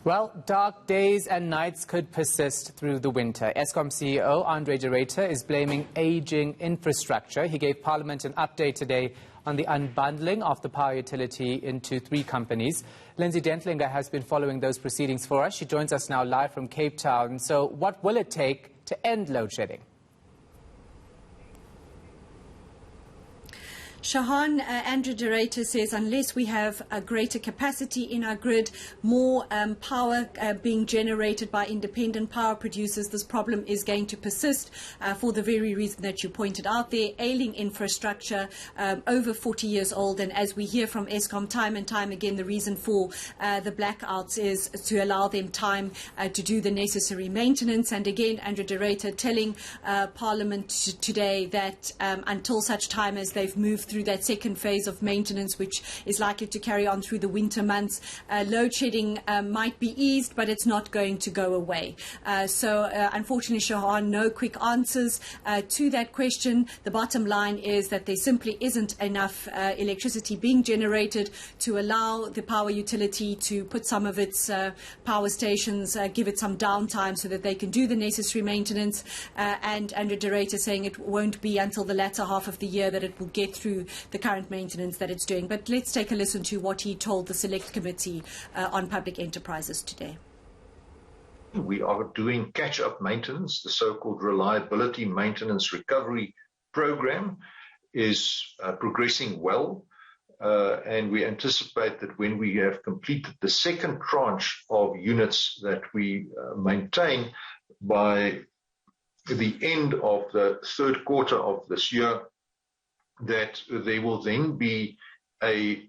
Well, dark days and nights could persist through the winter. Eskom CEO Ruyter is blaming aging infrastructure. He gave Parliament an update today on the unbundling of the power utility into 3 companies. Lindsay Dentlinger has been following those proceedings for us. She joins us now live from Cape Town. So what will it take to end load shedding? Shahan, Andrew Ruyter says unless we have a greater capacity in our grid, more power being generated by independent power producers, this problem is going to persist for the very reason that you pointed out there, ailing infrastructure, over 40 years old. And as we hear from Eskom time and time again, the reason for the blackouts is to allow them time to do the necessary maintenance. And again, Andrew Ruyter telling Parliament today that until such time as they've moved through that second phase of maintenance, which is likely to carry on through the winter months, load shedding might be eased, but it's not going to go away. So unfortunately, Shahan, no quick answers to that question. The bottom line is that there simply isn't enough electricity being generated to allow the power utility to put some of its power stations, give it some downtime so that they can do the necessary maintenance. And Andrew Ruyter saying it won't be until the latter half of the year that it will get through the current maintenance that it's doing. But let's take a listen to what he told the Select Committee on Public Enterprises today. We are doing catch-up maintenance. The so-called Reliability Maintenance Recovery Program is progressing well, and we anticipate that when we have completed the second tranche of units that we maintain by the end of the third quarter of this year, that there will then be a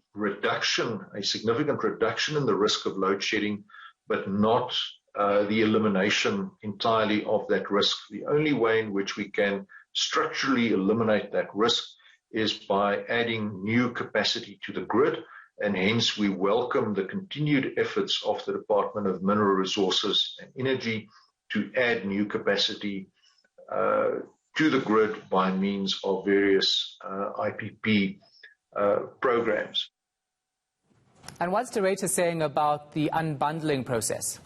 significant reduction in the risk of load shedding, but not the elimination entirely of that risk. The only way in which we can structurally eliminate that risk is by adding new capacity to the grid, and hence we welcome the continued efforts of the Department of Mineral Resources and Energy to add new capacity to the grid by means of various IPP programs. And what's the Ruyter saying about the unbundling process?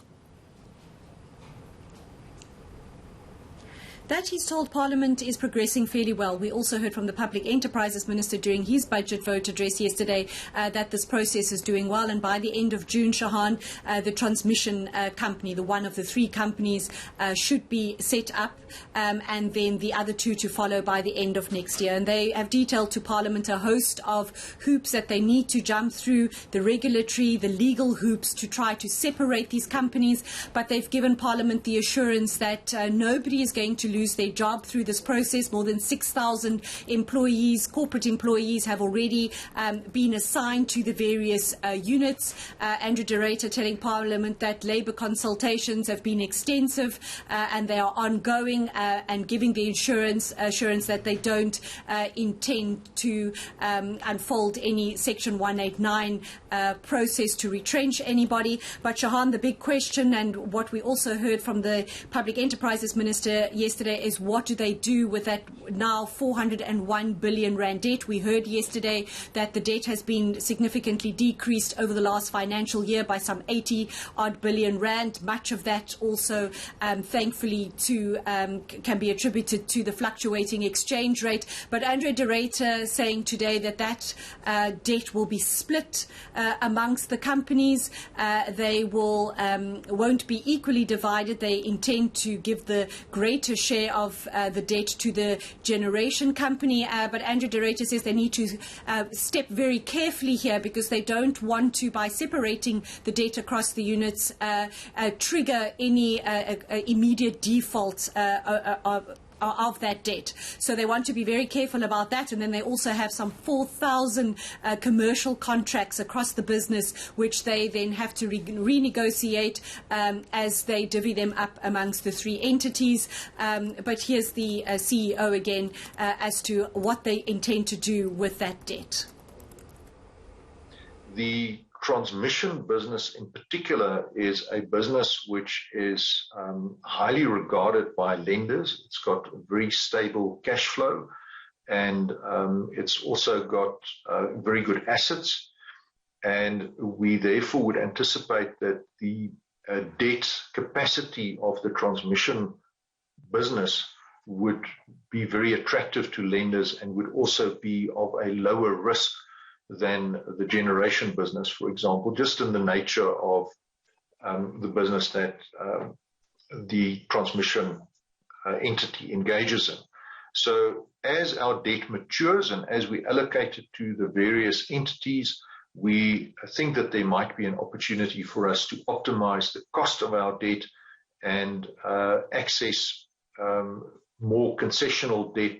That, he's told Parliament, is progressing fairly well. We also heard from the Public Enterprises Minister during his budget vote address yesterday that this process is doing well. And by the end of June, Shahan, the transmission company, the one of the 3 companies, should be set up, and then the other 2 to follow by the end of next year. And they have detailed to Parliament a host of hoops that they need to jump through, the regulatory, the legal hoops to try to separate these companies. But they've given Parliament the assurance that nobody is going to lose their job through this process. More than 6,000 employees, corporate employees, have already been assigned to the various units. Andrew Ruyter telling Parliament that labour consultations have been extensive and they are ongoing, and giving the assurance that they don't intend to unfold any Section 189 process to retrench anybody. But Shahan, the big question, and what we also heard from the Public Enterprises Minister yesterday, is what do they do with that now 401 billion rand debt? We heard yesterday that the debt has been significantly decreased over the last financial year by some 80 odd billion rand. Much of that also, thankfully, can be attributed to the fluctuating exchange rate. But Andrew Ruyter saying today that debt will be split amongst the companies. They won't be equally divided. They intend to give the greater share of the debt to the generation company. But Andrew Ruyter says they need to step very carefully here, because they don't want to, by separating the debt across the units, trigger any immediate default of that debt. So they want to be very careful about that. And then they also have some 4,000 commercial contracts across the business, which they then have to renegotiate as they divvy them up amongst the 3 entities. But here's the CEO again as to what they intend to do with that debt. The transmission business in particular is a business which is highly regarded by lenders. It's got a very stable cash flow, and it's also got very good assets. And we therefore would anticipate that the debt capacity of the transmission business would be very attractive to lenders and would also be of a lower risk than the generation business, for example, just in the nature of the business that the transmission entity engages in. So as our debt matures and as we allocate it to the various entities, we think that there might be an opportunity for us to optimize the cost of our debt and access more concessional debt